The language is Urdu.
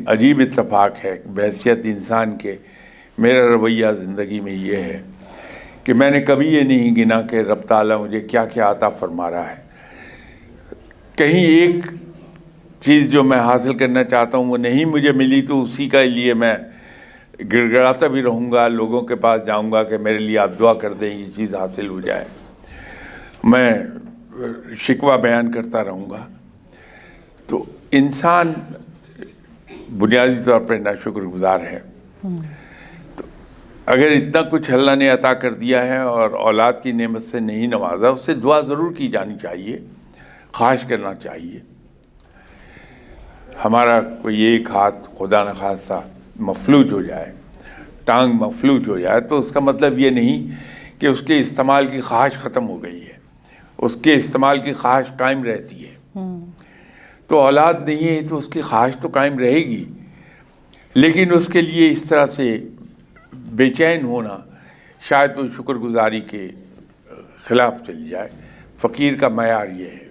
عجیب اتفاق ہے بحیثیت انسان کے، میرا رویہ زندگی میں یہ ہے کہ میں نے کبھی یہ نہیں گنا کہ رب تعالیٰ مجھے کیا کیا عطا فرما رہا ہے۔ کہیں ایک چیز جو میں حاصل کرنا چاہتا ہوں وہ نہیں مجھے ملی تو اسی کا لیے میں گڑ گڑاتا بھی رہوں گا، لوگوں کے پاس جاؤں گا کہ میرے لیے آپ دعا کر دیں یہ چیز حاصل ہو جائے، میں شکوہ بیان کرتا رہوں گا۔ تو انسان بنیادی طور پر ناشکر گزار ہے۔ تو اگر اتنا کچھ اللہ نے عطا کر دیا ہے اور اولاد کی نعمت سے نہیں نوازا، اس سے دعا ضرور کی جانی چاہیے، خواہش کرنا چاہیے۔ ہمارا کوئی ایک ہاتھ خدا نخواستہ مفلوج ہو جائے، ٹانگ مفلوج ہو جائے، تو اس کا مطلب یہ نہیں کہ اس کے استعمال کی خواہش ختم ہو گئی ہے، اس کے استعمال کی خواہش قائم رہتی ہے۔ تو اولاد نہیں ہے تو اس کی خواہش تو قائم رہے گی، لیکن اس کے لیے اس طرح سے بے چین ہونا شاید وہ شکر گزاری کے خلاف چلی جائے۔ فقیر کا معیار یہ ہے۔